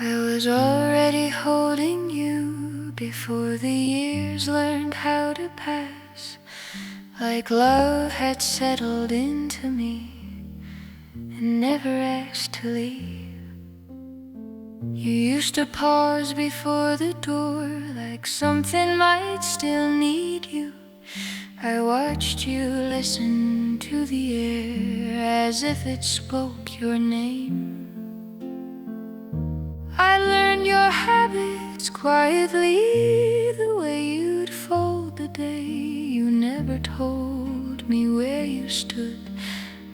I was already holding you before the years learned how to pass. Like love had settled into me and never asked to leave. You used to pause before the door like something might still need you. I watched you listen to the air as if it spoke your name. I learned your habits quietly, the way you'd fold the day. You never told me where you stood,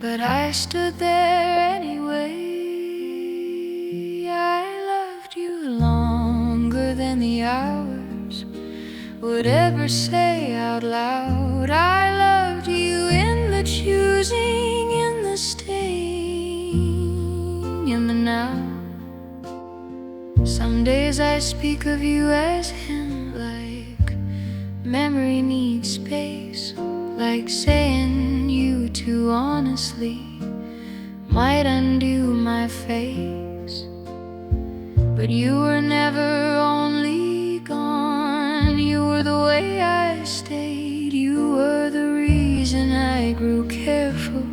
but I stood there anyway. I loved you longer than the hours would ever say out loud. I loved you in the choosing, in the staying, in the now. Some days I speak of you as him, like memory needs space, like saying you too honestly might undo my face. But you were never only gone, you were the way I stayed. You were the reason I grew careful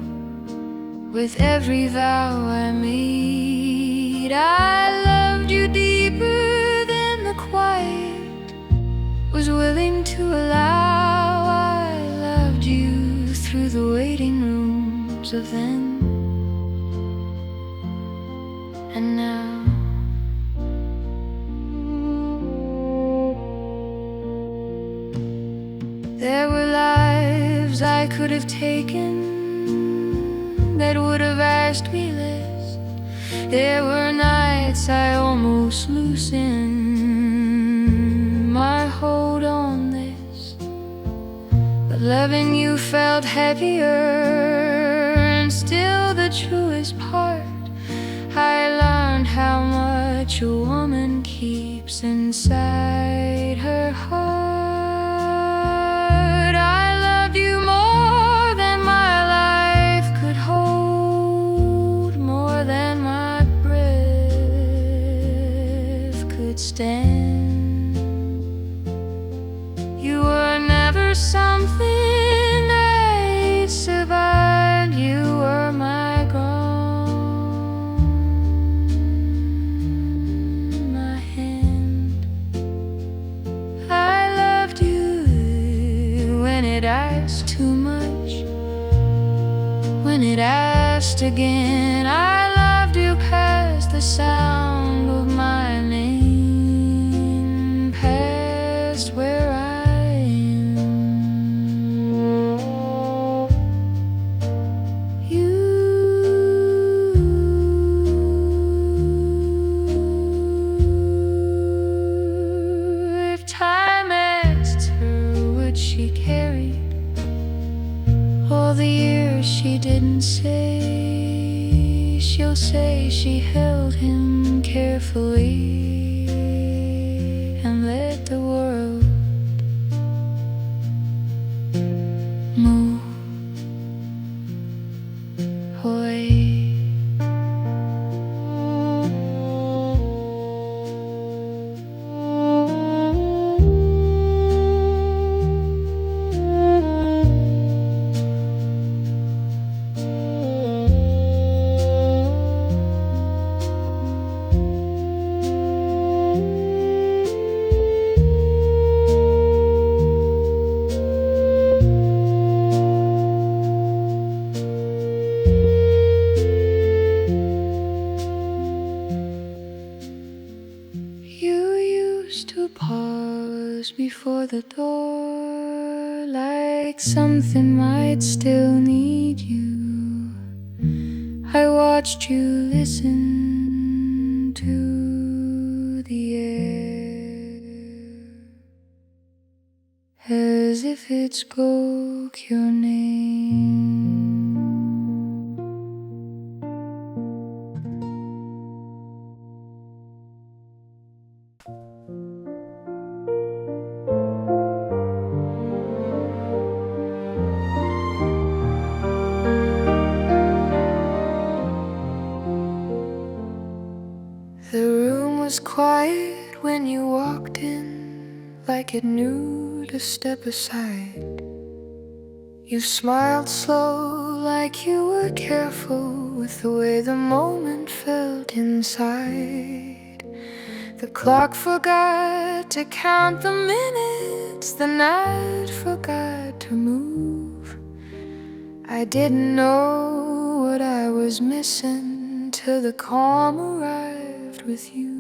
with every vow I made. I loved you deeper than the quiet was willing to allow. I loved you through the waiting rooms of then and now. There were lives I could have taken that would have asked me less. There were nights I almost loosened my hold on this, but loving you felt heavier, and still the truest part, I learned how much a woman keeps inside her heart. I loved you more than my life could hold, more than my breath could stand. You were never something I survived, you were my ground, my hand. I loved you when it asked too much, when it asked again. I loved you past the sound of my name, past where I am. You, if time asked her would she carry all the years she didn't say, she'll say she held him carefully and let the world move away. You used to pause before the door like something might still need you. I watched you listen to the air as if it spoke your name. was quiet when you walked in, like it knew to step aside. You smiled slow, like you were careful with the way the moment felt inside. The clock forgot to count the minutes, the night forgot to move. I didn't know what I was missing till the calm arrived with you.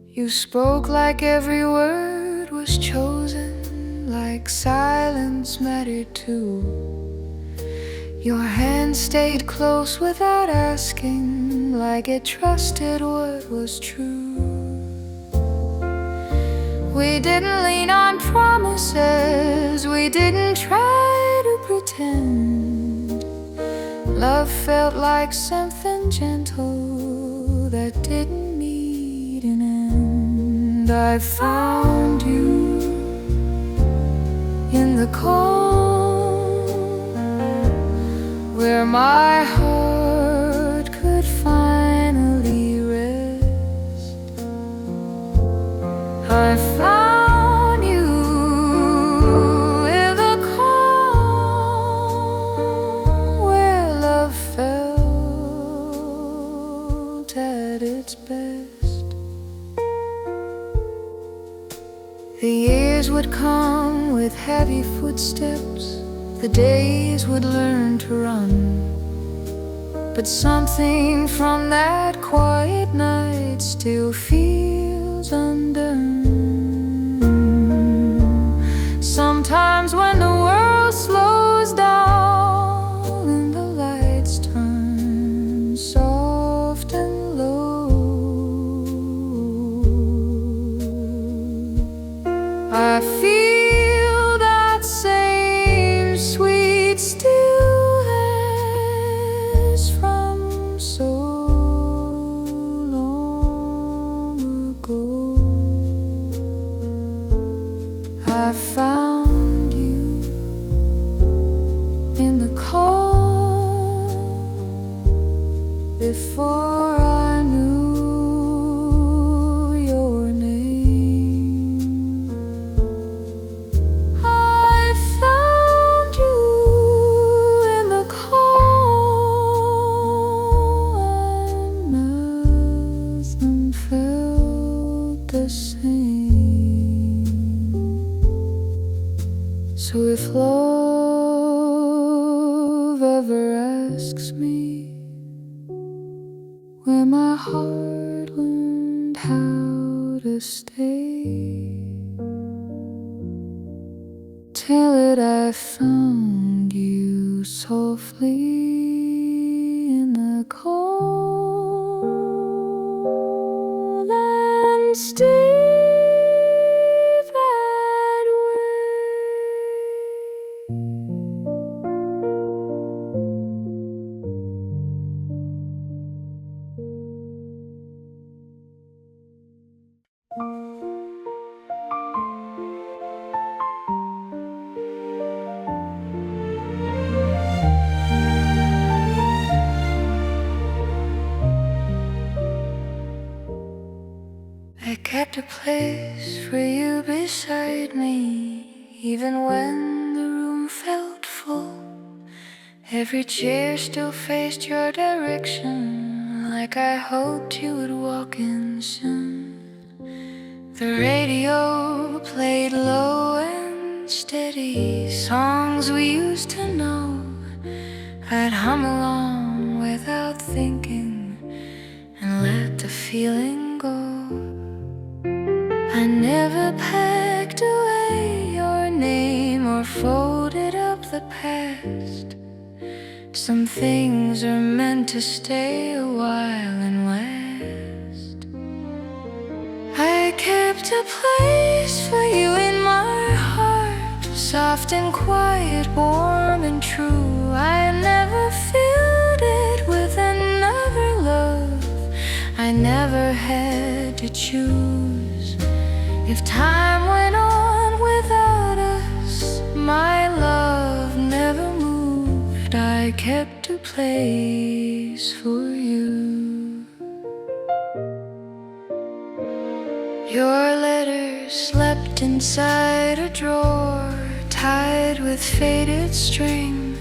You spoke like every word was chosen, like silence mattered too. Your hand stayed close without asking, like it trusted what was true. We didn't lean on promises, we didn't try to pretend. Love felt like something gentle that didn't need an end. I found you in the cold, where my heart could finally rest. I found you in the calm, where love felt at its best. The years would come with heavy footsteps, the days would learn to run, but something from that quiet night still feels undone. Sometimes when the world slows down and the lights turn soft and low, I feel that same sweet stillness from so long ago. I found you in the cold before I knew your name. I found you in the cold, and nothing felt the same. So if love ever asks me where my heart learned how to stay, tell it I found you softly in the cold, and stay that way. I kept a place for you beside me, even when the room felt full. Every chair still faced your direction, like I hoped you would walk in soon. The radio played low and steady, songs we used to know. I'd hum along without thinking and let the feeling go. I never packed away your name or folded up the past. Some things are meant to stay a while and last. I kept a place for you in my heart, soft and quiet, warm and true. I never filled it with another love. I never had to choose. If time went on without us, my love never moved. I kept a place for you. Your letters slept inside a drawer, tied with faded string.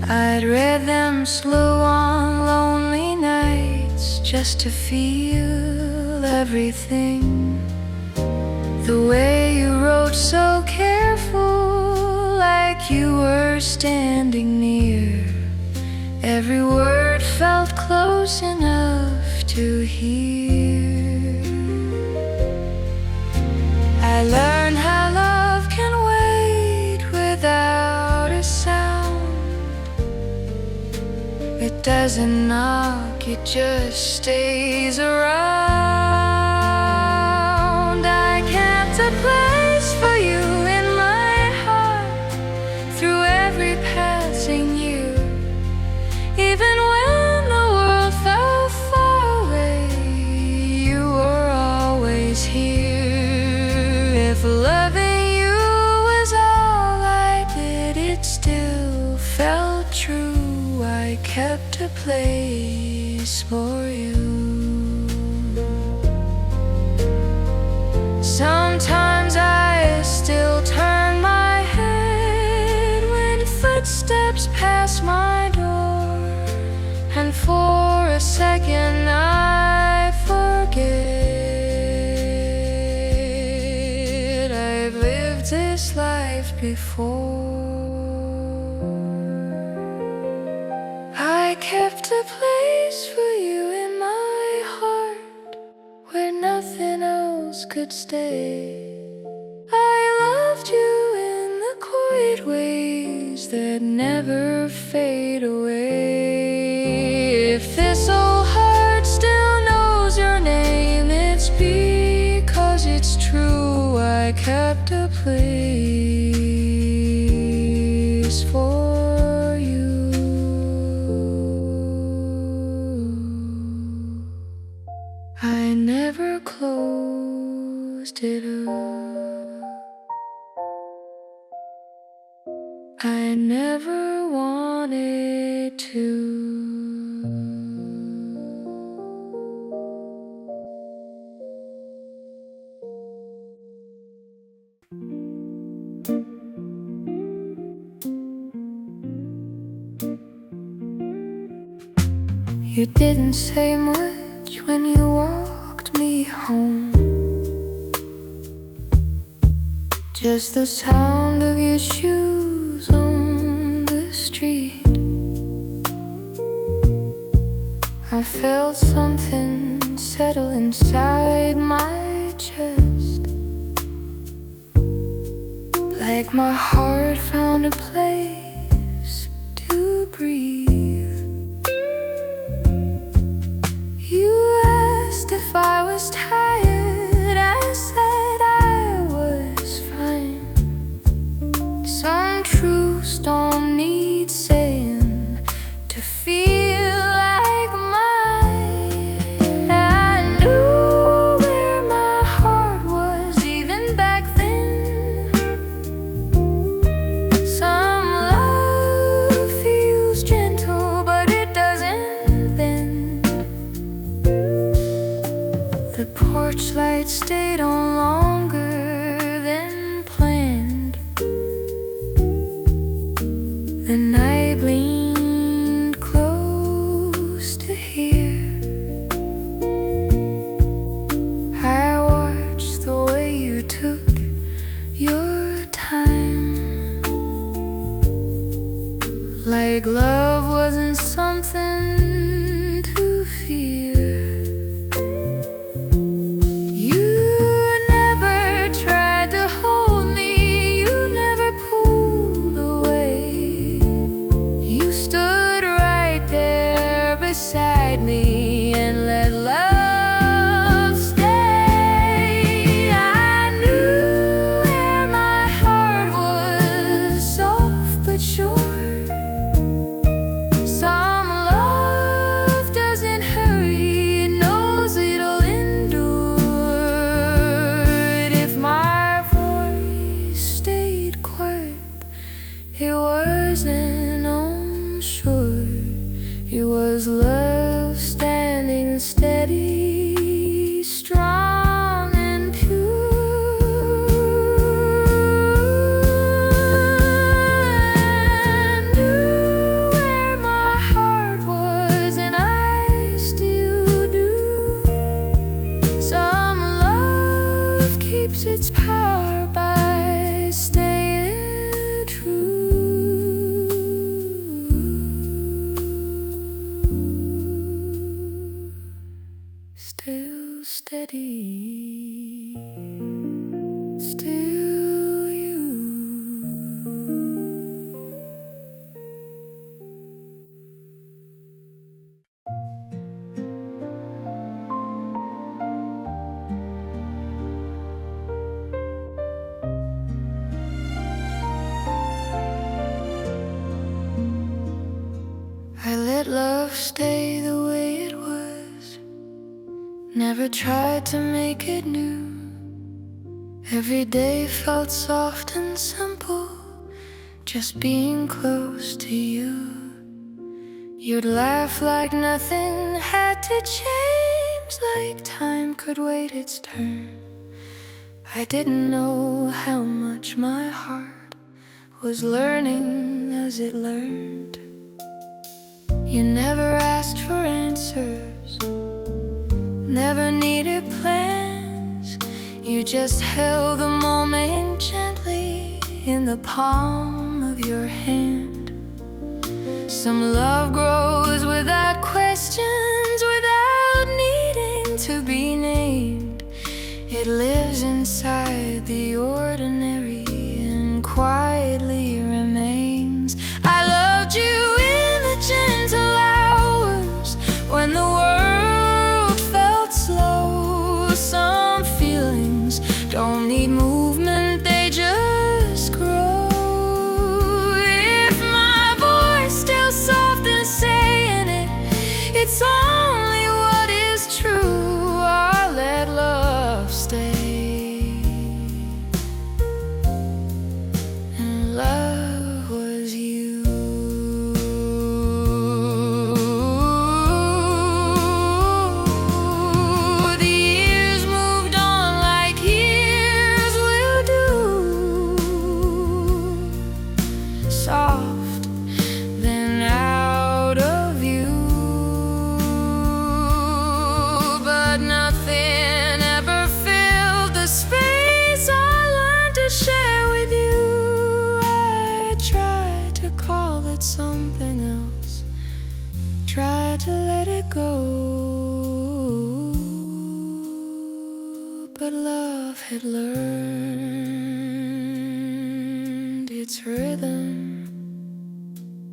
I'd read them slow on lonely nights, just to feel everything. The way you wrote so careful, like you were standing near. Every word felt close enough to hear. I learned how love can wait without a sound. It doesn't knock, it just stays around. I kept a place for you in my heart through every passing year. Even when the world fell far away, you were always here. If loving you was all I did, it still felt true. I kept a place for you. Sometimes I still turn my head when footsteps pass my door, and for a second I forget I've lived this life before. I kept a place for you in my heart where nothing else could stay. I loved you in the quiet ways that never fade away. If this old heart still knows your name, it's because it's true. I kept a place for you. I never closed it up. I never wanted to. You didn't say much when you walked me home, just the sound of your shoes on the street. I felt something settle inside my chest, like my heart found a place to breathe. You asked if I was tired, I said I was fine. Some truths don't need saying to feel like mine. I knew where my heart was even back then. Some love feels gentle, but it doesn't bend. The porch light stayed on longer than planned. The night leaned close to hear. I watched the way you took your time, like love wasn't something to fear. You never tried to hold me, you never pulled away. You stood right there beside me and let love stay. I knew where my heart was soft but sure. Some love doesn't hurry, it knows it'll endure. If my voice stayed quiet, it wasn't unsure. It was love standing steady, strong and stay the way it was. Never tried to make it new. Every day felt soft and simple, just being close to you. You'd laugh like nothing had to change, like time could wait its turn. I didn't know how much my heart was learning as it learned. You never asked for answers, never needed plans. You just held the moment gently in the palm of your hand. Some love grows without questions, without needing to be named. It lives inside the ordinary and quietly remains. I loved you in the gentle hours when the world felt slow. Some feelings don't need movement, they just grow. If my voice still soft and saying it, it's only what is true. I'll let love stay. And love was you. The years moved on like years will do. Soft, then out of you. But nothing ever filled the space I learned to share with you. I tried to call it something else, tried to let it go, but love had learned its rhythm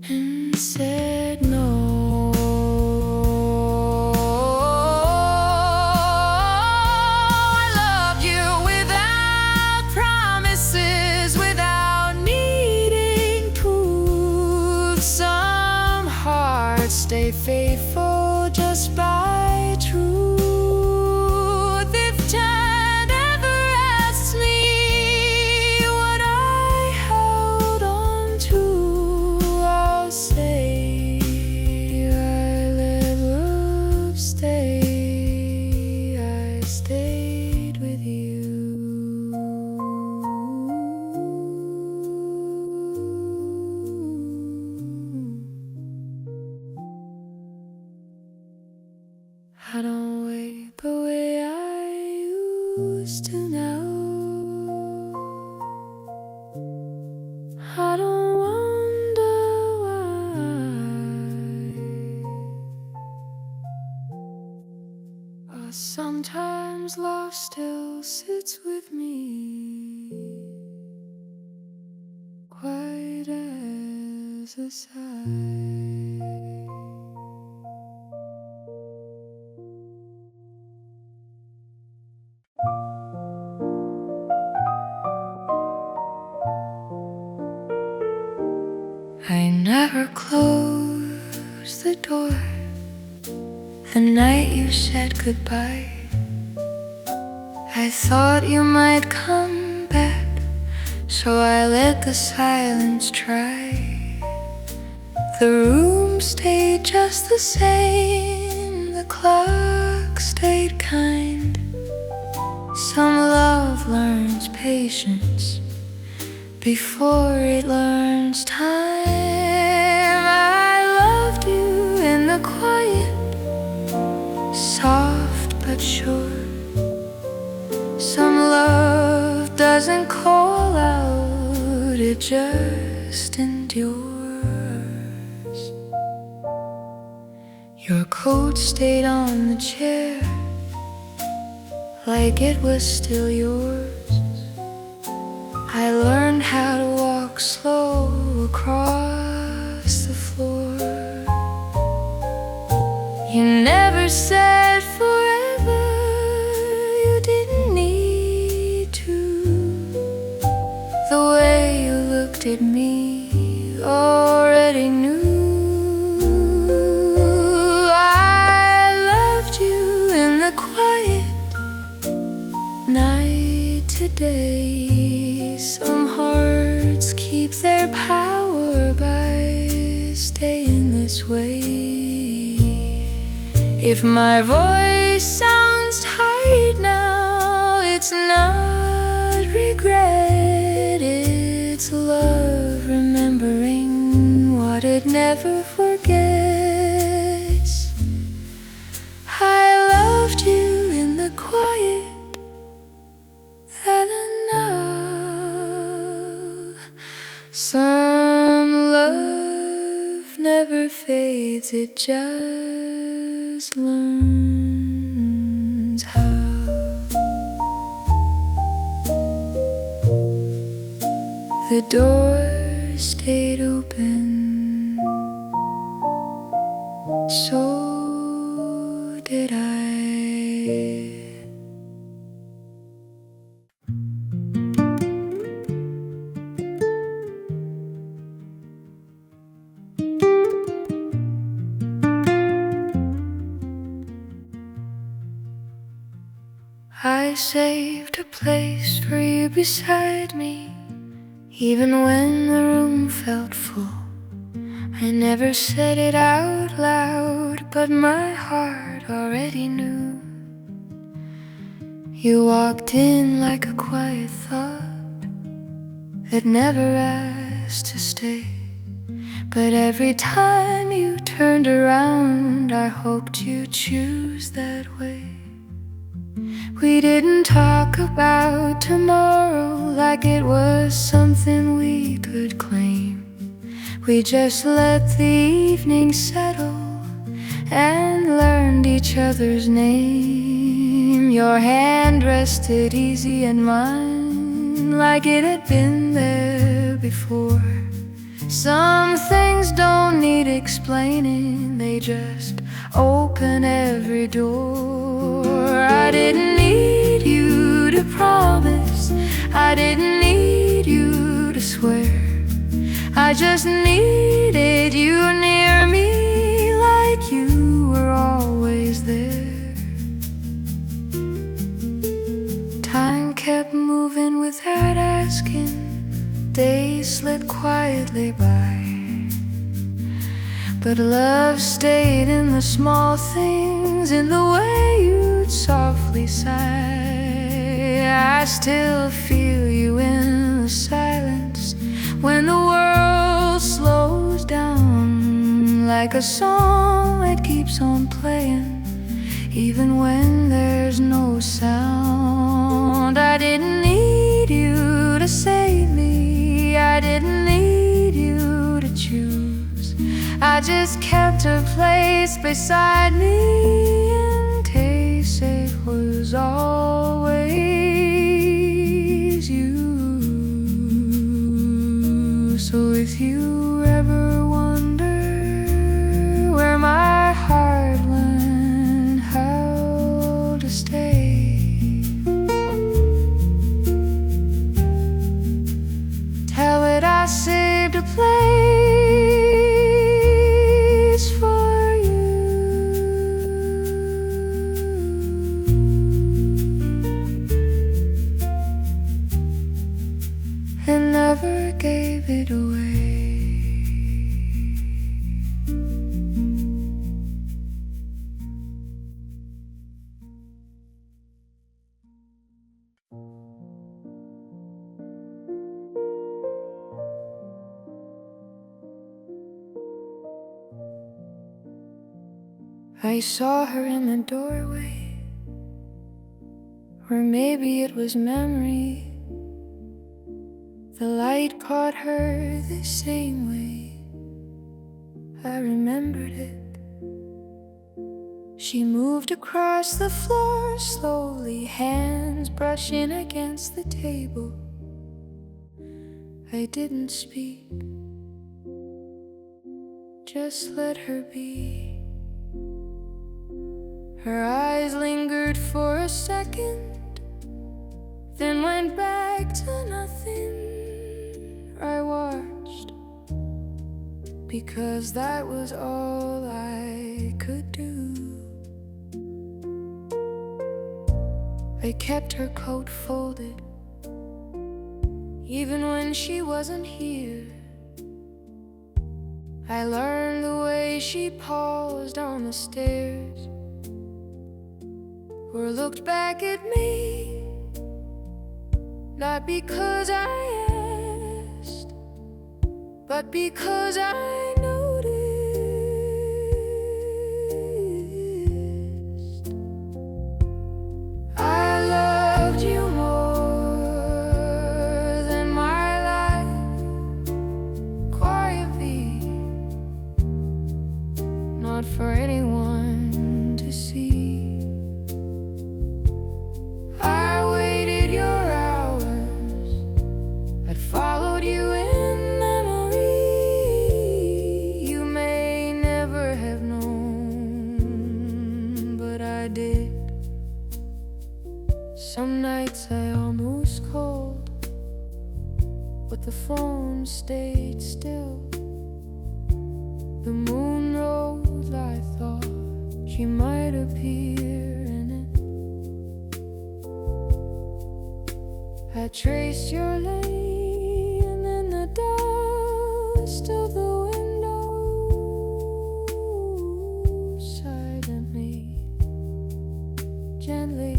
and said no. I loved you without promises, without needing proof. Some hearts stay faithful just by truth. If time ever asks me what I held on to, I'll say I let love stay. I stayed with you. I don't wait the way I used to now. I don't wonder why. Sometimes love still sits with me, quiet as a sigh. I never closed the door the night you said goodbye. I thought you might come back, so I let the silence try. The room stayed just the same, the clock stayed kind. Some love learns patience before it learns time. I loved you in the quiet, soft but sure. Some love doesn't call out, it just endures. Your coat stayed on the chair like it was still yours. I learned how to walk slow across the floor. You never said forever, you didn't need to. The way you looked at me already knew. day. Some hearts keep their power by staying this way. If my voice sounds tired now, it's not regret, it's love remembering what it never forgets. I loved you in the quiet and enough. Some love never fades, it just learns how. The door stayed open, so did I. I saved a place for you beside me, even when the room felt full. I never said it out loud, but my heart already knew. You walked in like a quiet thought that never asked to stay. But every time you turned around, I hoped you'd choose that way. We didn't talk about tomorrow like it was something we could claim. We just let the evening settle and learned each other's name. Your hand rested easy in mine, like it had been there before. Some things don't need explaining, they just open every door. I didn't need you to promise, I didn't need you to swear. I just needed you near me, like you were always there. Time kept moving without asking, days slid quietly by. But love stayed in the small things, in the way you'd softly sigh. I still feel you in the silence when the world slows down, like a song that keeps on playing even when there's no sound. I didn't need you to save me, I didn't need you to choose. I just kept a place beside me in case it was always you. So if you ever wonder where my heart learned how to stay, tell it I saved a place for you and never gave it away. I saw her in the doorway, or maybe it was memory. The light caught her the same way I remembered it. She moved across the floor slowly, hands brushing against the table. I didn't speak, just let her be. Her eyes lingered for a second, then went back to nothing. I watched, because that was all I could do. I kept her coat folded even when she wasn't here. I learned the way she paused on the stairs, or looked back at me, not because I asked, but because I noticed. I loved you more than my life, quietly, not for anyone to see. I waited your hours, I'd followed you in memory. You may never have known, but I did. Some nights I almost called, but the phone stayed still. The moon rose, I thought she might appear in it. I traced your lane in the dust of the window, silently, gently.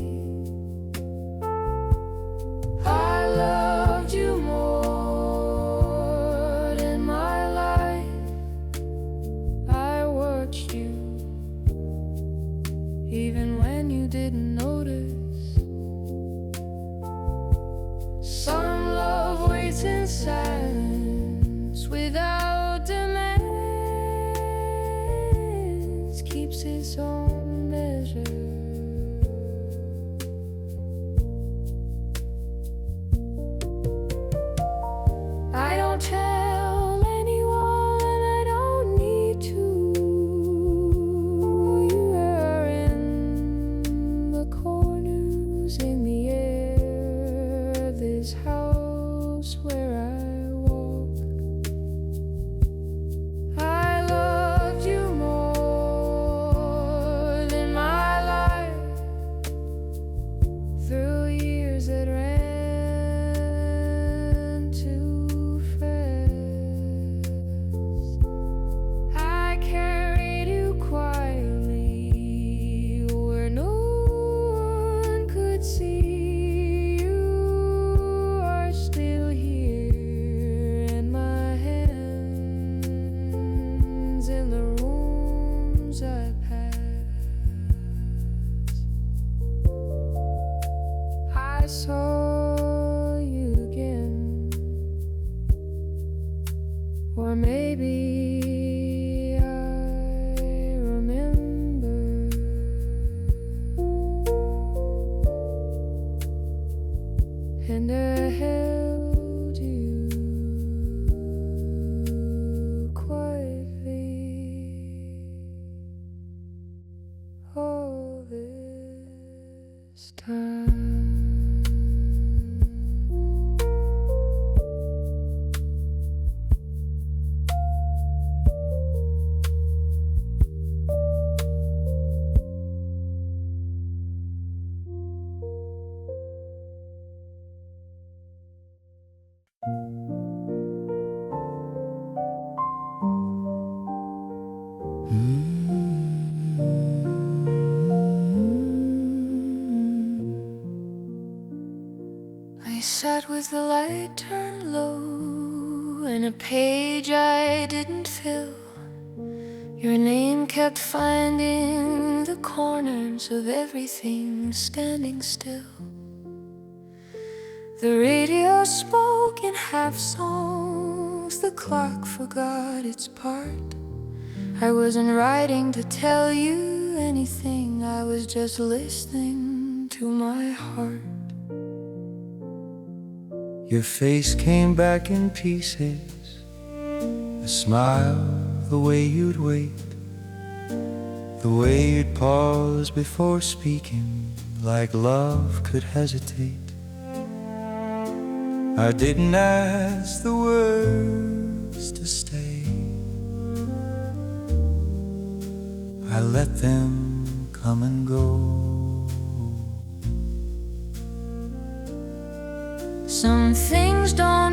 I loved you more than my life. I watched you, even when you didn't notice. Some love waits in silence without demands, keeps its own measure. I don't tell anyone, I don't need to. You are in the corners, in the air, this house where I walk. I loved you more than my life, through years that ran too fast. I carried you quietly where no one could see. You are still here, and my hands in the rooms I pass. I saw you again, or maybe I remember, and I held you quietly all this time. I sat with the light turned low, and a page I didn't fill. Your name kept finding the corners of everything standing still. The radio spoke in half songs, the clock forgot its part. I wasn't writing to tell you anything, I was just listening to my heart. Your face came back in pieces, a smile, the way you'd wait, the way you'd pause before speaking, like love could hesitate. I didn't ask the words to stay, I let them come and go. Some things don't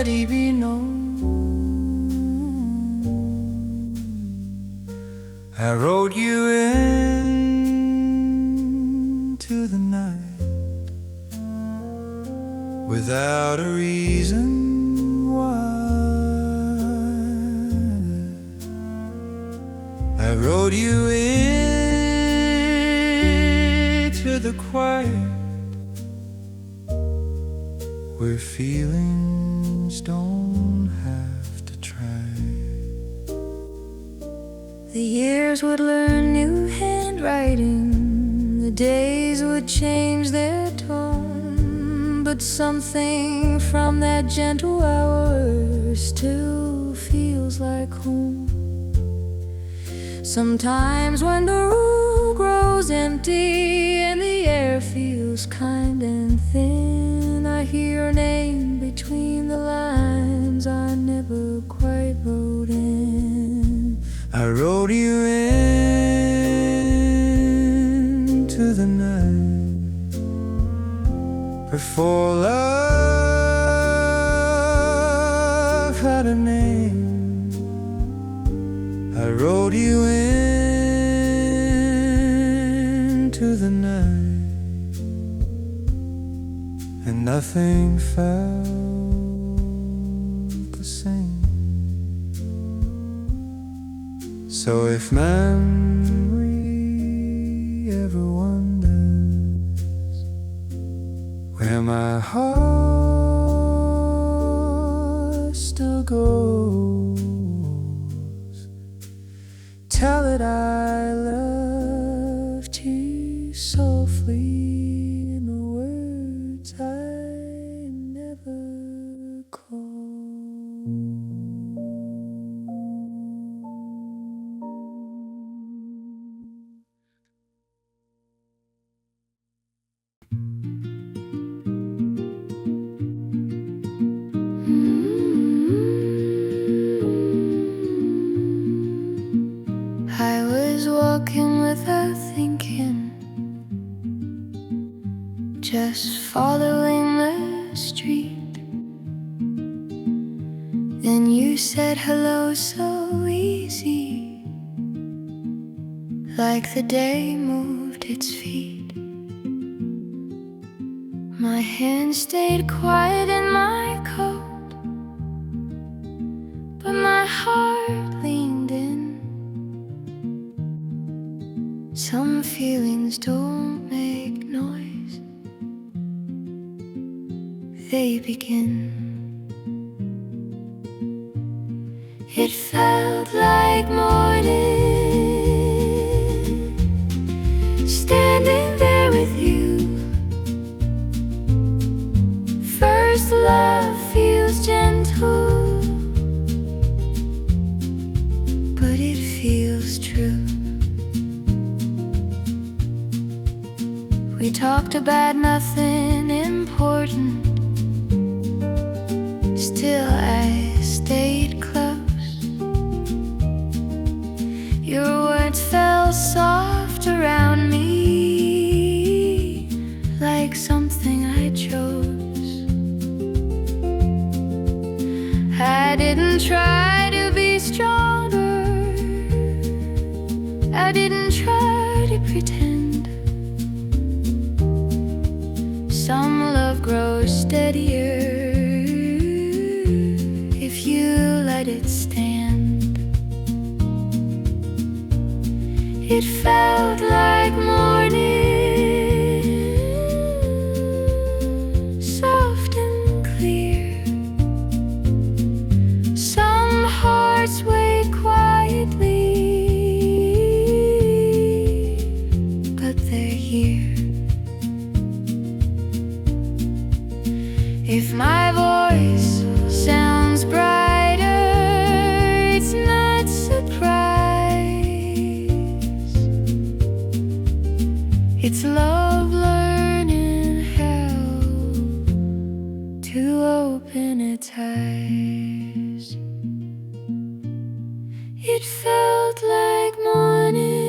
already be known. I rode you into the night without a reason why. I rode you into the quiet where feelings don't have to try. The years would learn new handwriting, the days would change their tone, but something from that gentle hour still feels like home. Sometimes when the room grows empty and the air feels kind and thin, I hear your name between the lines I never quite wrote in. I rode you into the night before love had a name. I rode you into the night, and nothing felt the same. So if memory ever wonders where my heart still goes, tell it I loved you softly in the words I never called. I was walking without thinking, just following the street. Then you said hello so easy, like the day moved its feet. My hand stayed quiet in my coat, but my heart leaned in. Some feelings don't make noise, they begin. It felt like morning, standing there with you. First love feels gentle, but it feels true. We talked about nothing important, still I stayed close. Your words fell soft around me, like something I chose. I didn't try to be stronger, I didn't try to pretend. Some love grows steadier if you let it stand. It felt like morning, soft and clear. Some hearts wait quietly, but they're here. If my voice sounds brighter, it's not surprise. It's love learning how to open its eyes. It felt like morning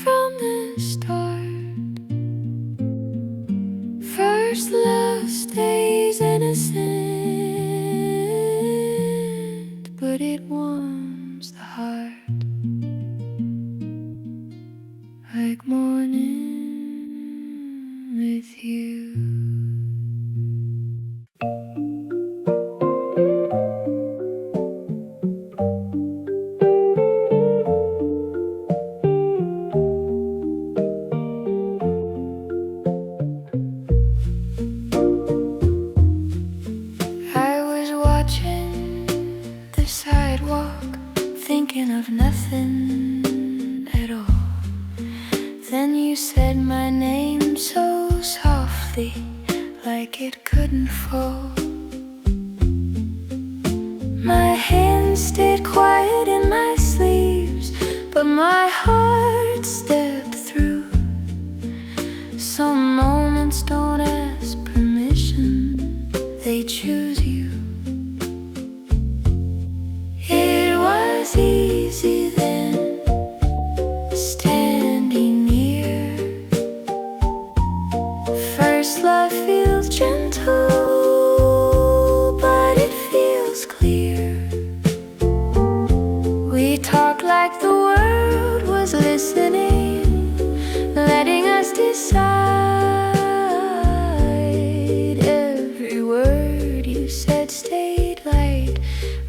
from the start. you said my name so softly, like it couldn't fall. My hands stayed quiet in my sleeves, but my heart stepped through. Some moments don't ask permission, they choose you. It was easy then, standing near. First love feels gentle, but it feels clear. We talked like the world was listening, letting us decide. Every word you said stayed light,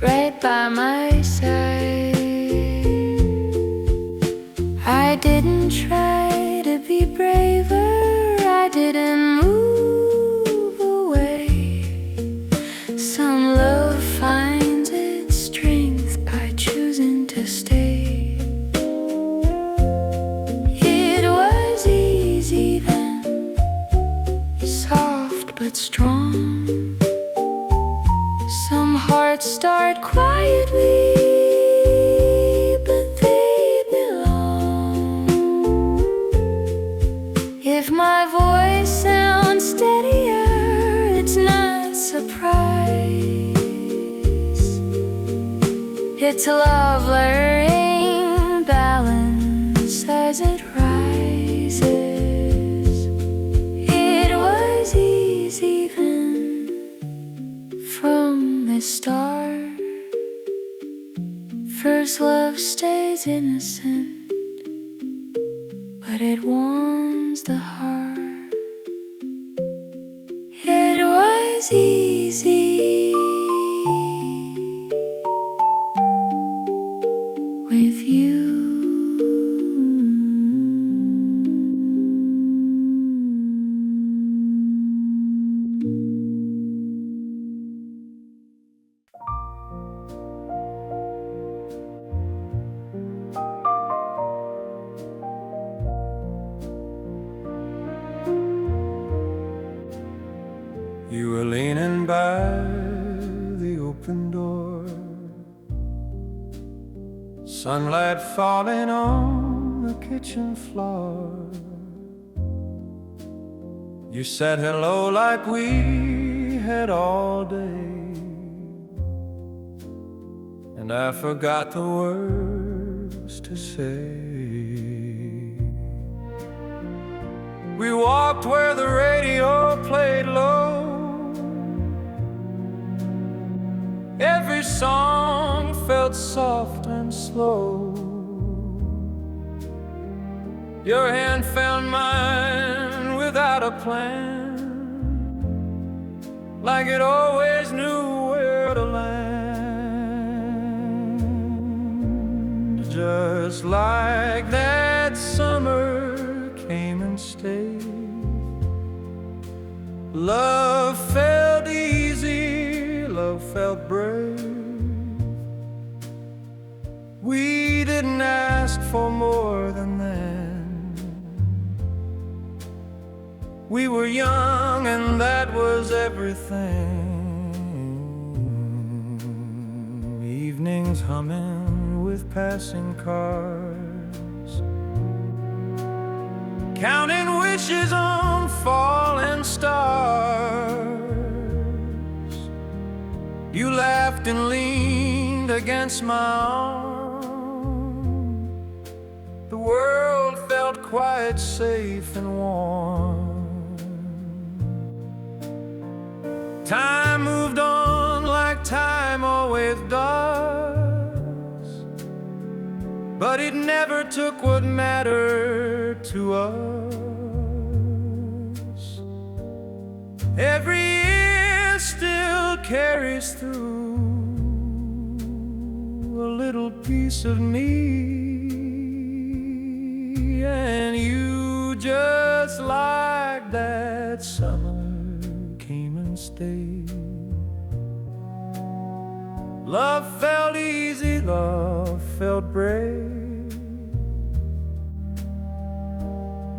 right by my side. I didn't try to be braver, I didn't move away. Some love finds its strength by choosing to stay. It was easy then, soft but strong. Some hearts start quietly, but they belong. If my voice sounds steadier, it's not surprise. It's love learning balance as it rises. It was easy then, from the start. First love stays innocent, but it warms the heart. It was easy with you. You were leaning by the open door, sunlight falling on the kitchen floor. You said hello like we had all day, and I forgot the words to say. We walked where the radio played low, every song felt soft and slow. Your hand found mine without a plan, like it always knew where to land. Just like that summer came and stayed. Love felt easy, love felt brave. We didn't ask for more than that. We were young and that was everything. Evenings humming with passing cars, counting wishes on falling stars. You laughed and leaned against my arm. The world felt quite safe and warm. Time moved on like time always does, but it never took what mattered to us. Every year still carries through a little piece of me, and you, just like that summer, came and stayed. Love felt easy, love felt brave.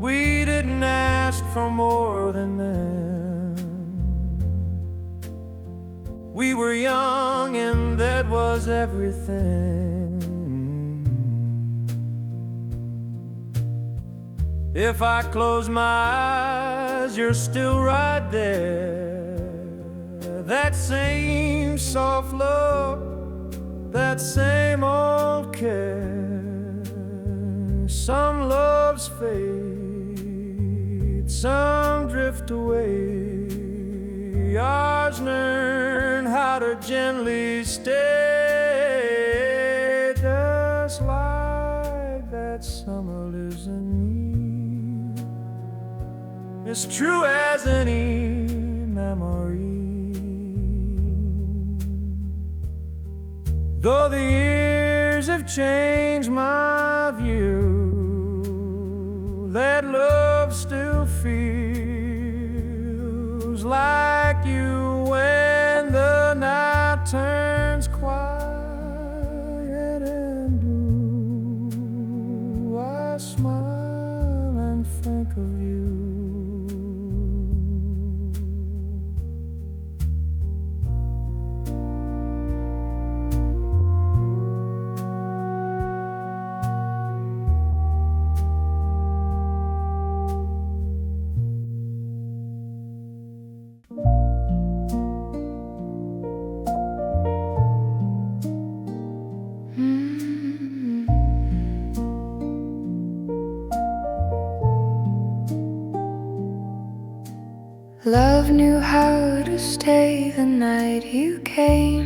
we didn't ask for more than them. We were young and that was everything. If I close my eyes, you're still right there. That same soft look, that same old care. Some loves fade, some drift away. Ours learn how to gently stay, just like that summer lives in me, as true as any memory. Though the years have changed my view, that love still feels like you when the night turns quiet and blue. I smile and think of you. Love knew how to stay the night you came.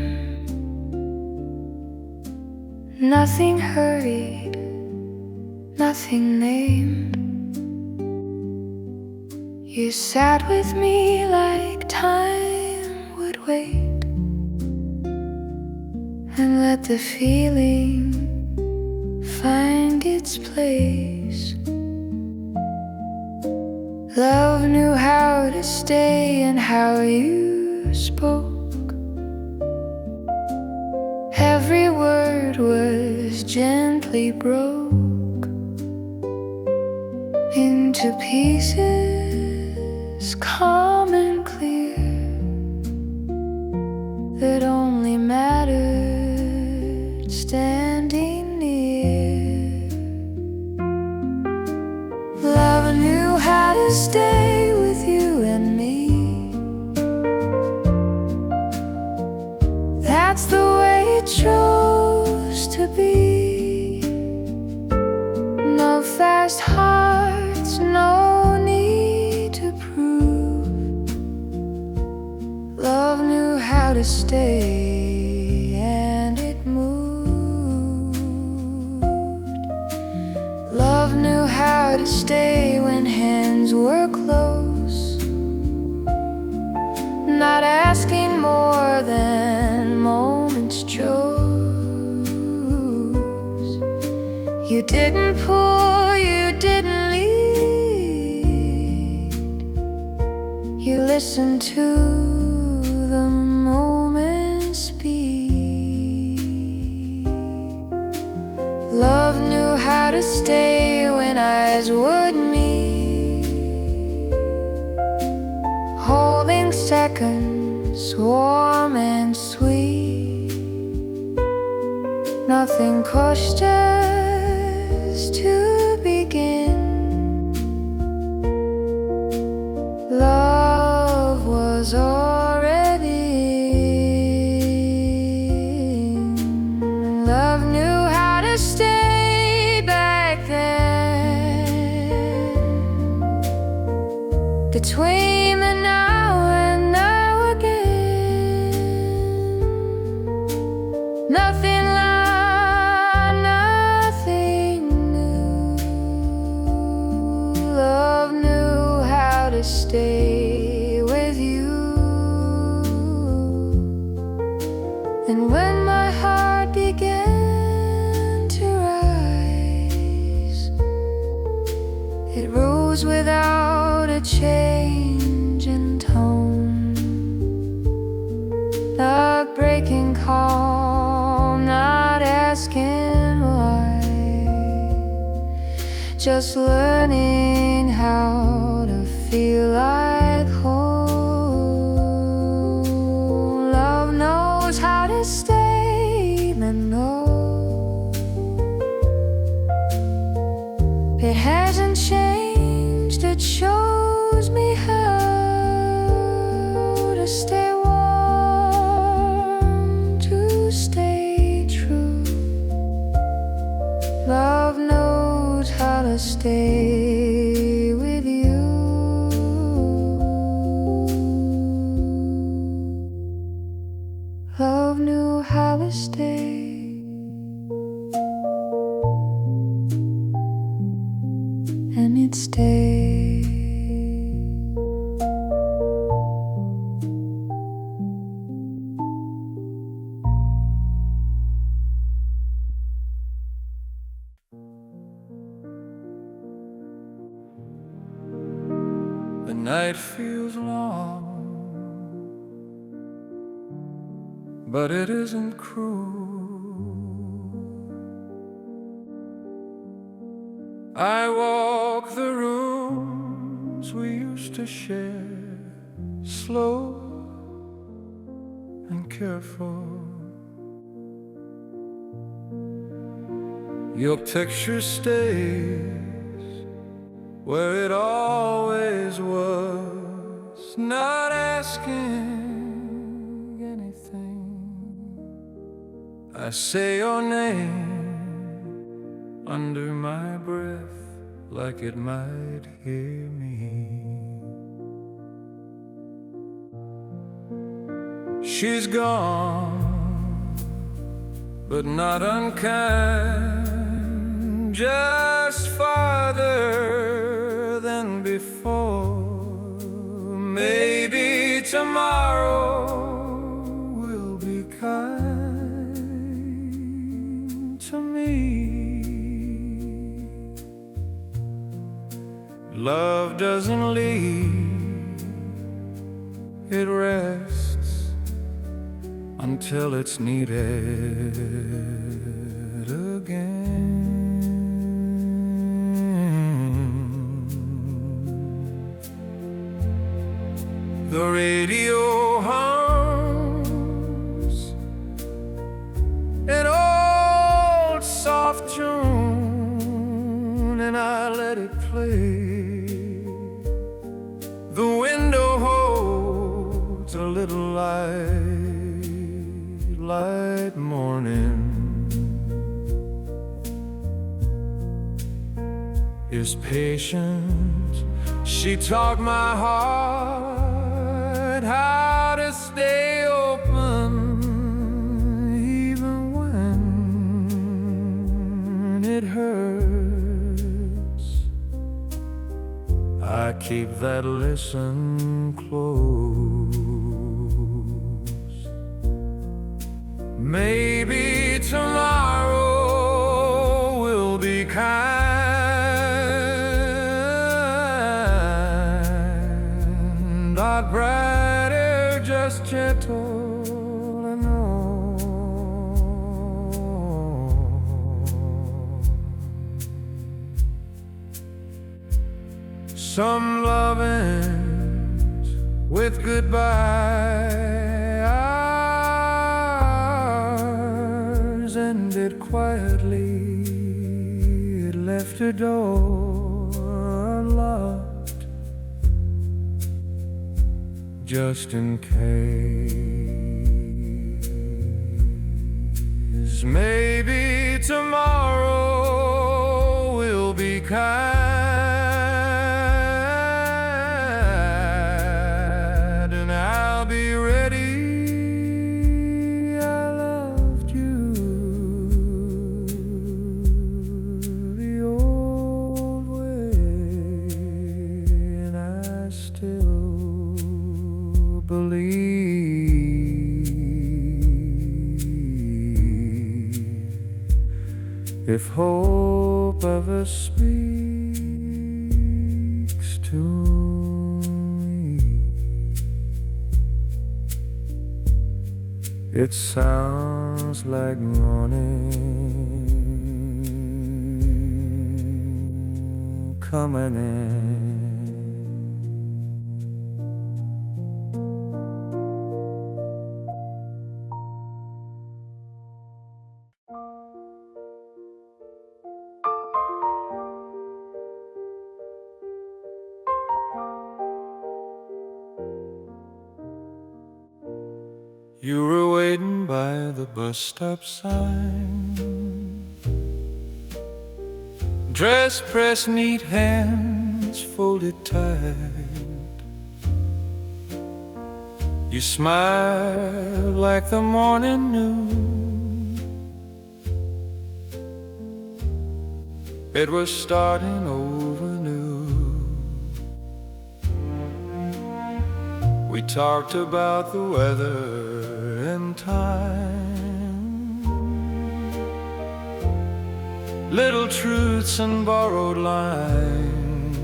Nothing hurried, nothing named. You sat with me like time would wait, and let the feeling find its place. Love knew how to stay and how you spoke. Every word was gently broke into pieces, calm and clear, that only mattered standing near. Love knew how to stay with you and me. That's the way it chose to be. No fast hearts, no need to prove. Love knew how to stay, and it moved. Love knew how to stay when hands were close, not asking more than moments chose. You didn't pull, you didn't lead. You listened to the moment speak. Love knew how to stay when eyes would meet, holding seconds warm and sweet. Nothing pushed us to begin. Love was already in. Love knew how to stay back then, between the now and now again. Nothing loud, nothing new. Love knew how to stay with you. And when my heart began to rise, it rose without a change in tone. Not breaking calm, not asking why, just learning how to feel like home. Love knows how to stay and know it hasn't changed. It shows me how to stay warm, to stay true. Love knows how to stay with you. Love knew how to stay, and it stayed. The night feels long, but it isn't cruel. I walk the rooms we used to share, slow and careful. Your picture stays where it always was, not asking anything. I say your name under my breath, like it might hear me. She's gone, but not unkind, just farther than before. Maybe tomorrow will be kind to me. Love doesn't leave, it rests until it's needed again. The radio hums an old soft tune, and I let it play. The window holds a little light morning is patient. She taught my heart how to stay open, even when it hurts. I keep that listen close. Maybe tomorrow will be kind, not brighter, just gentle and warm. Some love ends with goodbye. Ours ended quietly. It left a door unlocked, just in case. Maybe tomorrow will be kind, and I'll be ready. I loved you the old way, and I still believe. If hope ever speaks to me, it sounds like morning. coming in. You were waiting by the bus stop sign, dress pressed neat, hands folded tight. You smiled like the morning noon. It was starting over new. We talked about the weather and time, little truths and borrowed lines.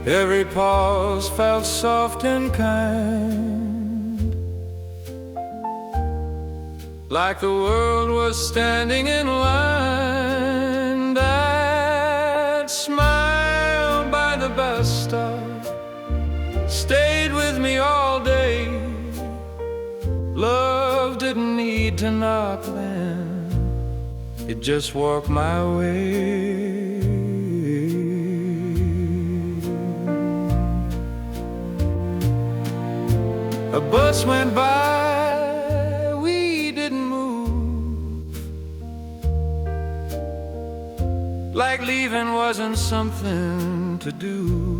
Every pause felt soft and kind, like the world was standing in line. That smile by the bus stop stayed with me all day. Love didn't need to knock then, it just walked my way. A bus went by, we didn't move, like leaving wasn't something to do.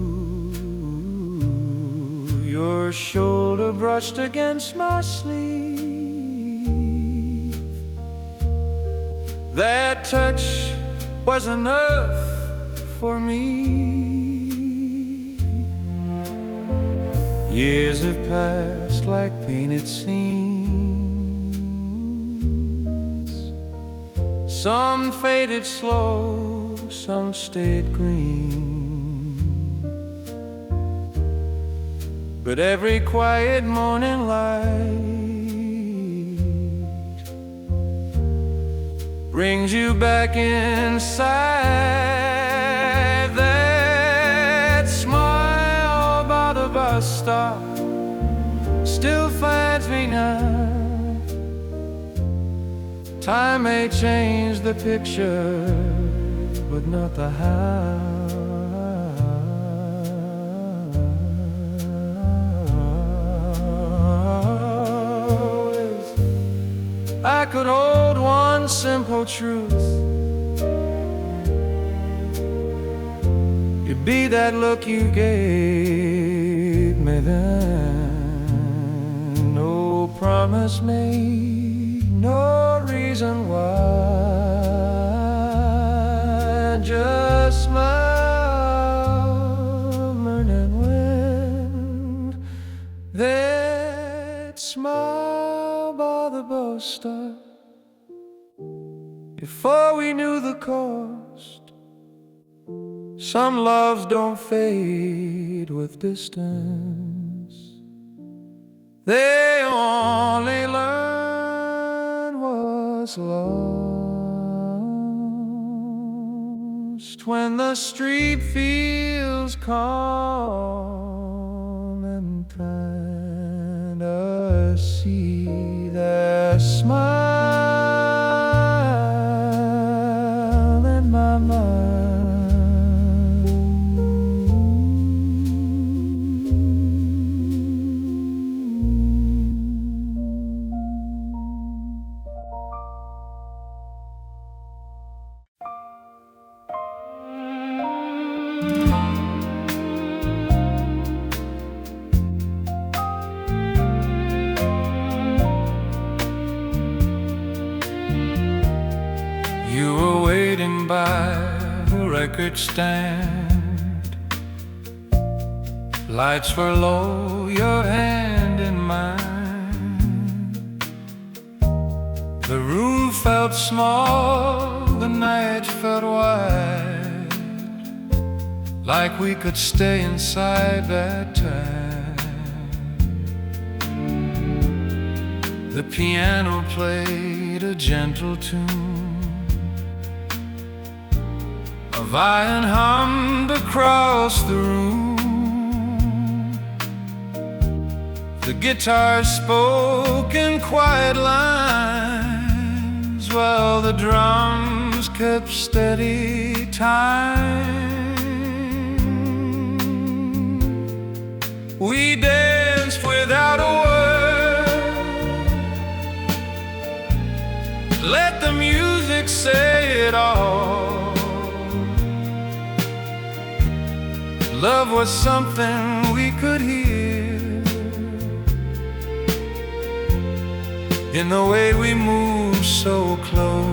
Your shoulder brushed against my sleeve. That touch was enough for me. Years have passed like painted scenes. Some faded slow, some stayed green. But every quiet morning light brings you back inside. That smile by the bus stop still finds me now. Time may change the picture, but not the how. I could hold one simple truth, you'd be that look you gave me then. No promise made, no reason why, just smile, morning wind. That smile by the bus stop, before we knew the cost. Some loves don't fade with distance, they only learn what's lost when the street feels calm and kinda see that smile in my mind. You were waiting by the record stand, lights were low, your hand in mine. The room felt small, the night felt wide, like we could stay inside that time. The piano played a gentle tune, A violin hummed across the room. The guitar spoke in quiet lines, while the drums kept steady time. We danced without a word, let the music say it all. Love was something we could hear in the way we moved so close.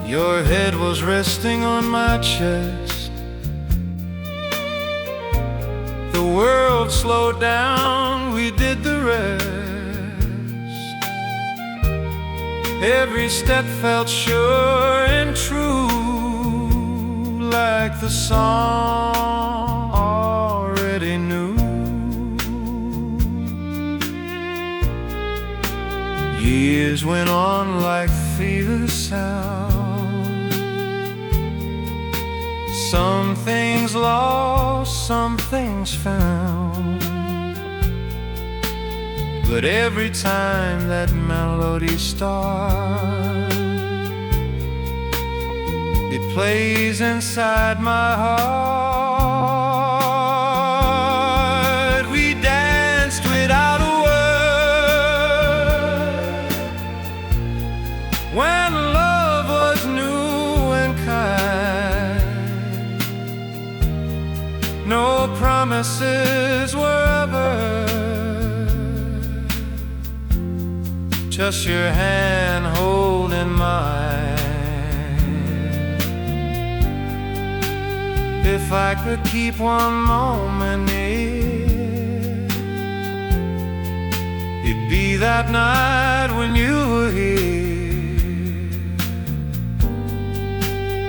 Your head was resting on my chest. The world slowed down, we did the rest. Every step felt sure and true, like the song already knew. Years went on like fearless sound. Some things lost, some things found. But every time that melody starts, it plays inside my heart. We danced without a word when love was new and kind. No promises were ever, just your hand holding mine. If I could keep one moment near, it'd be that night when you were here.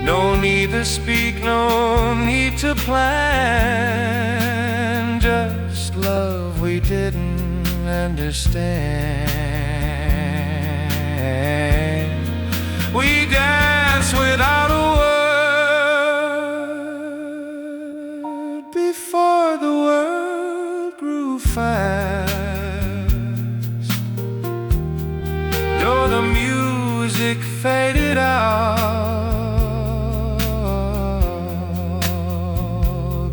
No need to speak, no need to plan, just love we didn't understand. We danced without a word before the world grew fast. Though the music faded out,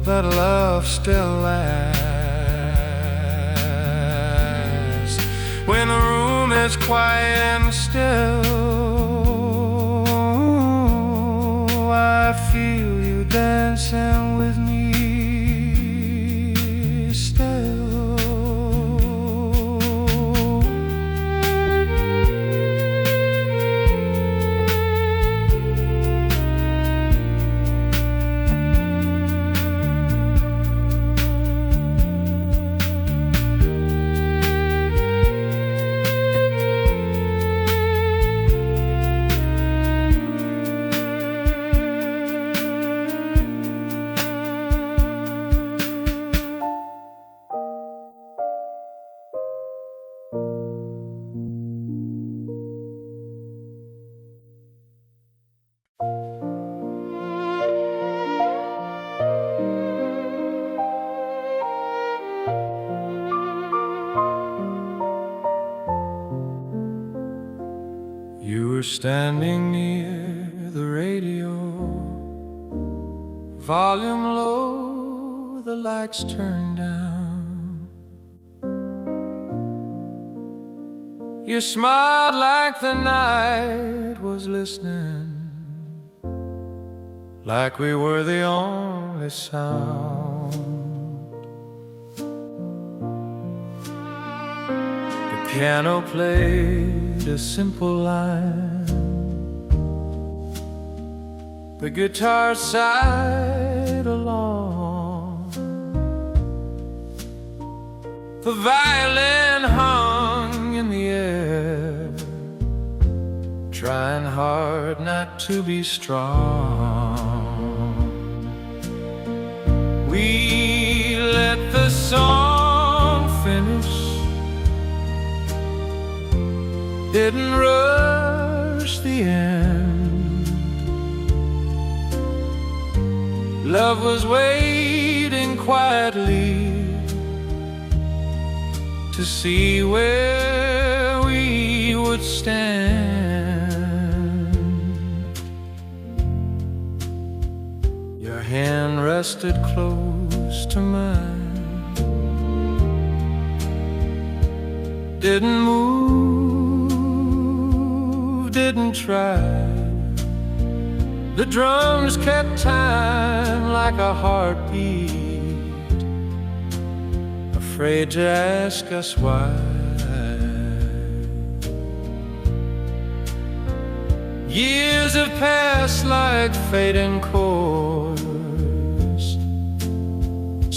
but love still lasts. When the room is quiet and still, I feel you dancing with me still. You were standing near the radio, volume low, the lights turned down. You smiled like the night was listening, like we were the only sound. The piano played a simple line, the guitar sighed along, the violin hung in the air, trying hard not to be strong. We let the song finish, didn't rush the end. love was waiting quietly to see where we would stand. Your hand rested close to mine, didn't move, didn't try. The drums kept time like a heartbeat, afraid to ask us why. Years have passed like fading chords,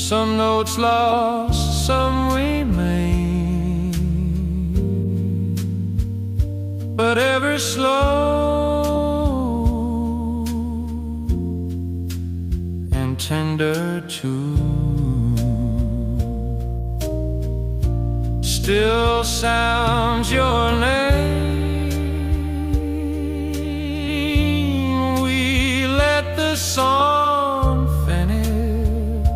some notes lost, some remain, but ever slow and tender tune still sounds your name. We let the song finish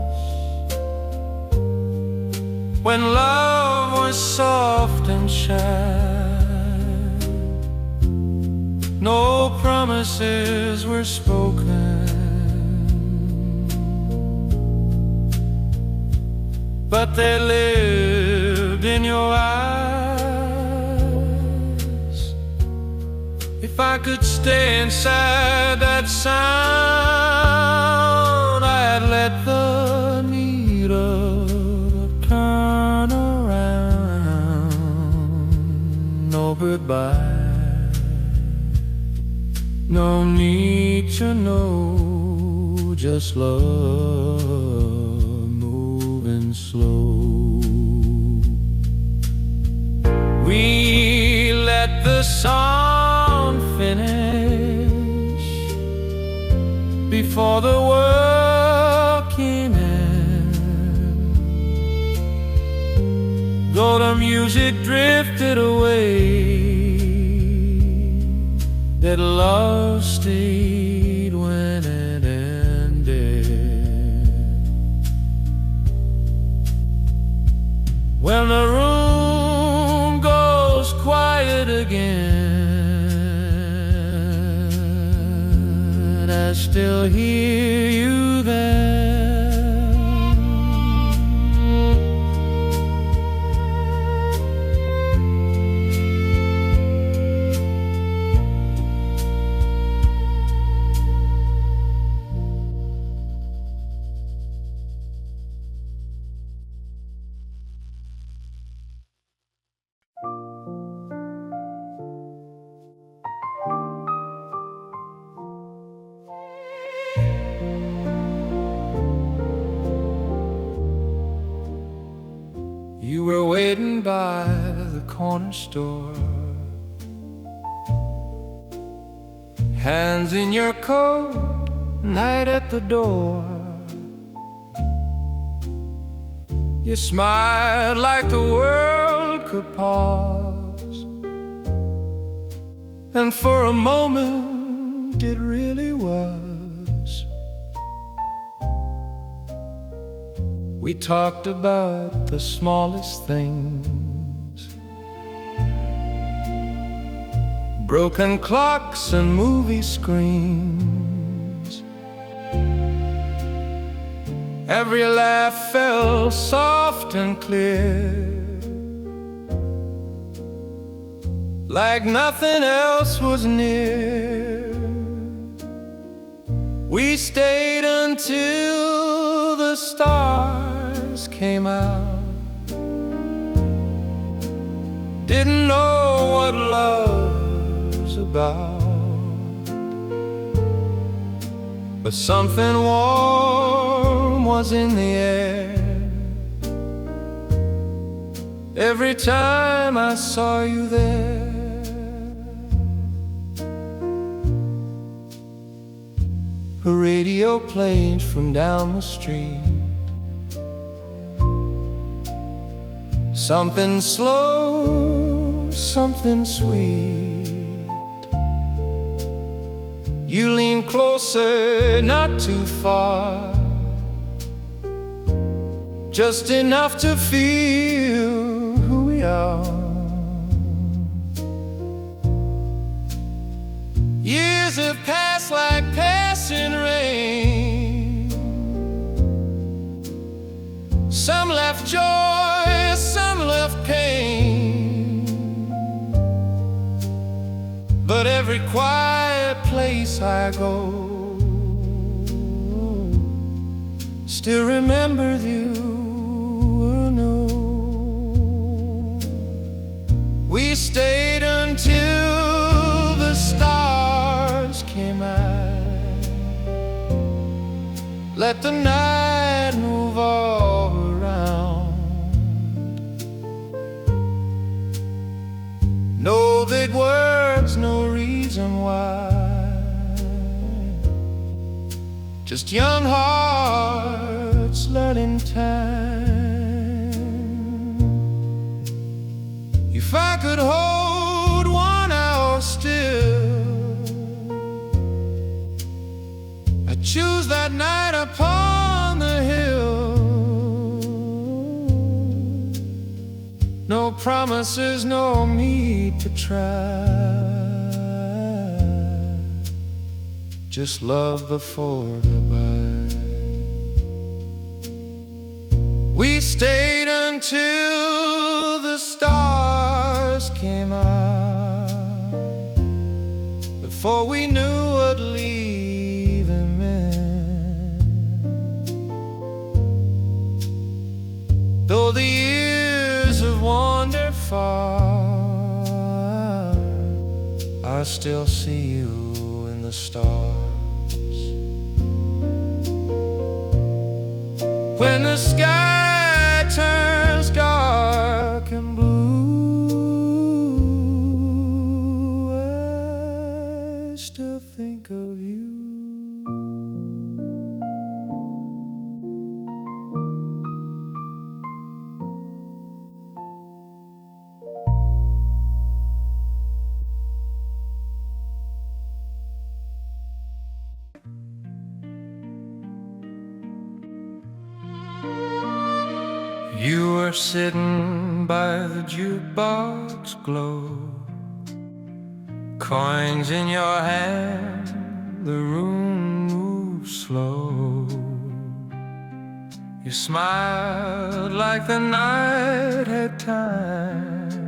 when love was soft and shy. No promises were spoken, but they lived in your eyes. If I could stay inside that sound, I'd let the needle turn around. No goodbye, no need to know, just love moving slow. We let the song finish before the world came in, though the music drifted away, that love stayed when it ended. When the room goes quiet again, I still hear you then. You were waiting by the corner store, hands in your coat, night at the door. You smiled like the world could pause, and for a moment it really was. We talked about the smallest things, broken clocks and movie screens. Every laugh fell soft and clear, like nothing else was near. We stayed until the stars came out. Didn't know what love's about, but something warm was in the air every time I saw you there. A radio played from down the street, something slow, something sweet. You leaned closer, not too far, just enough to feel who we are. Years have passed like passing rain. Some left joy, some left pain. But every quiet place I go still remembers you. We stayed until the stars came out. Let the night move all around. No big words, no reason why. Just young hearts learning time. If I could hold 1 hour still, I'd choose that night upon the hill. No promises, no need to try. Just love before goodbye. We stayed until the stars came out, before we knew what leaving meant. Though the years have wandered far, I still see you in the stars. When the sky turns dark and blue, I still think of you. You were sitting by the jukebox glow, coins in your hand, the room moved slow. You smiled like the night had time,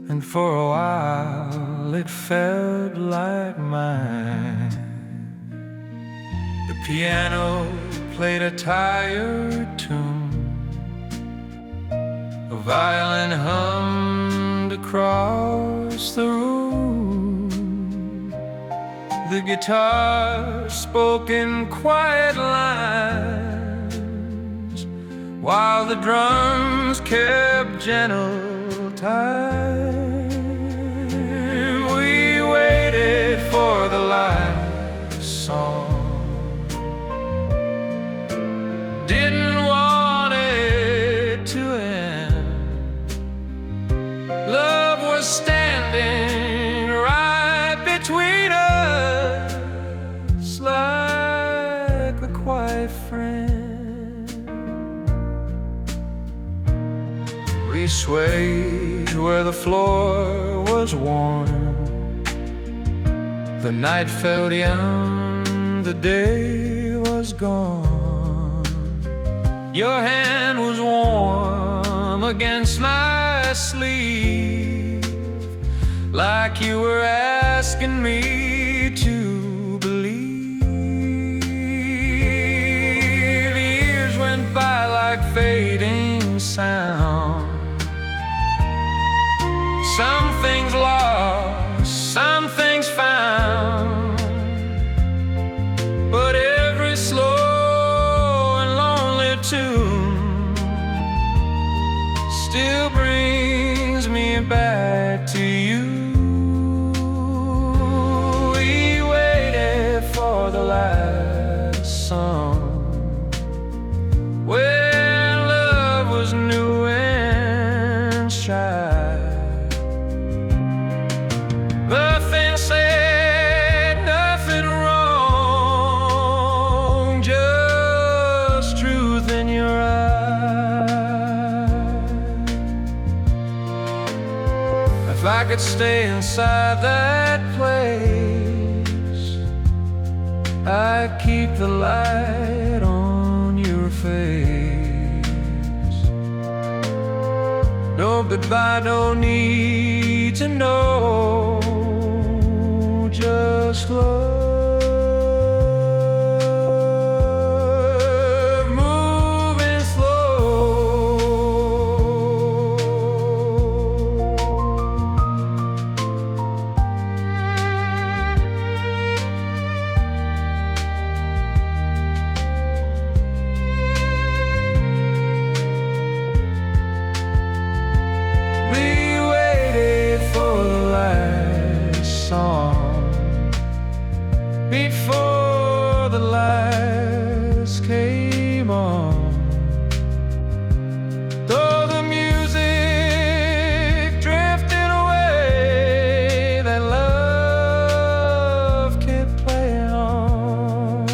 and for a while it felt like mine. The piano played a tired tune, a violin hummed across the room. The guitar spoke in quiet lines, while the drums kept gentle time. We waited for the last song, didn't want it to end. Love was standing right between us, like a quiet friend. We swayed where the floor was warm. The night felt young, the day was gone. Your hand was warm against my sleeve, like you were asking me to believe. Years went by like fading sound, some things lost, some things found. But every slow and lonely tune still brings me back to you. We waited for the last song, when love was new and shy. Nothing said, nothing wrong, just truth in your eyes. could stay inside that place, I'd keep the light on your face. No goodbye, no need to know, just love. Before the lights came on, though the music drifted away, that love kept playing on.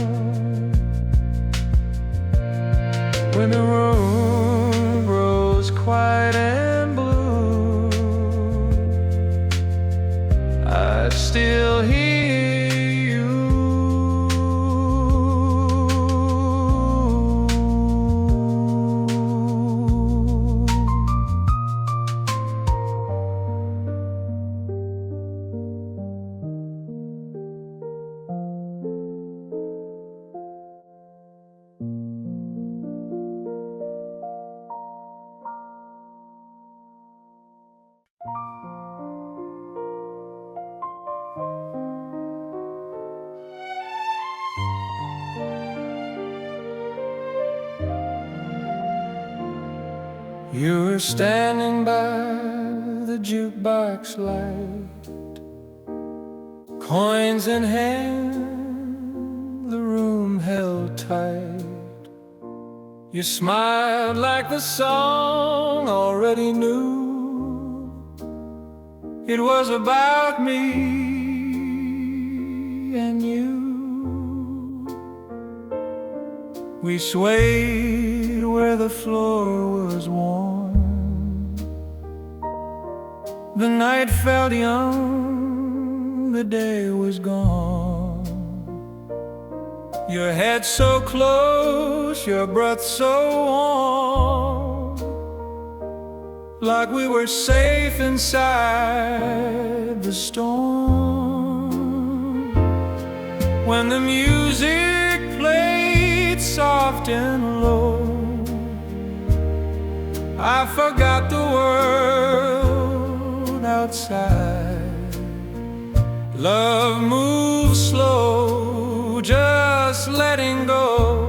When the room grows quiet and blue, I still hear you were standing by the jukebox light, coins in hand, the room held tight. You smiled like the song already knew. It was about me and you. We swayed where the floor was warm. The night felt young, the day was gone. Your head so close, your breath so warm, like we were safe inside the storm. When the music played soft and low, I forgot the world outside. Love moves slow, just letting go.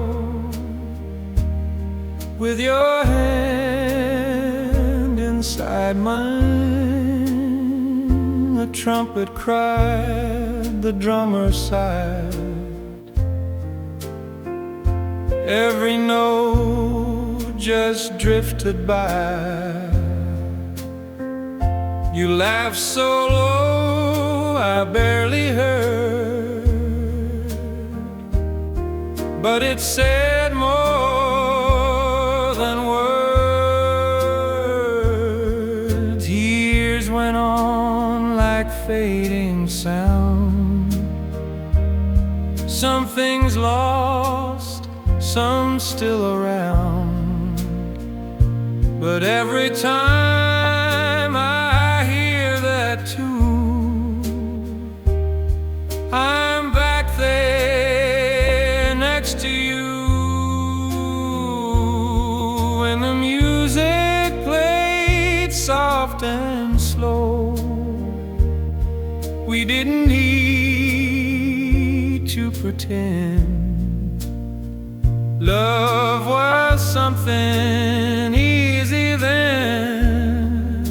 With your hand inside mine, a trumpet cried, the drummer sighed. Every note just drifted by. You laughed so low I barely heard, but it said more than words. Years went on like fading sound. Some things lost, some still around, but every time I hear that tune, I'm back there next to you. When the music played soft and slow, we didn't need to pretend. Love was something easy then,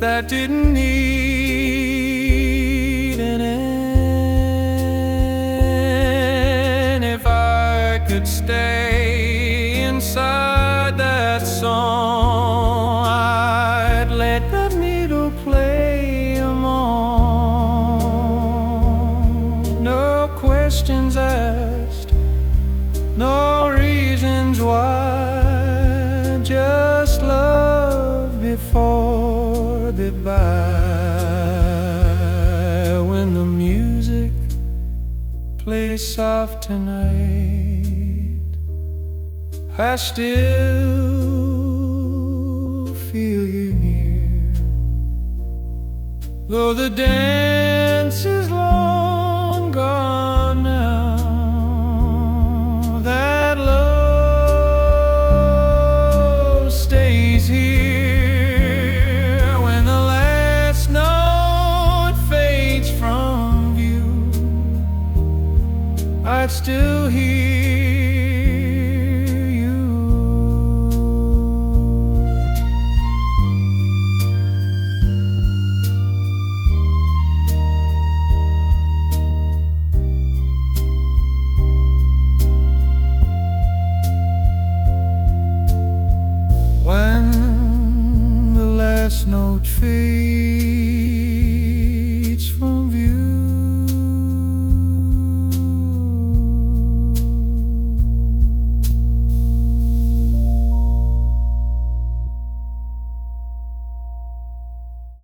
that didn't need an end. If I could stay inside that song, I'd let that needle play along. No questions asked, no reasons why, just love before goodbye. very soft tonight, I still feel you near, though the dance is long gone now. That love stays here. When the last note fades from view, I'd still hear you. When the last note fades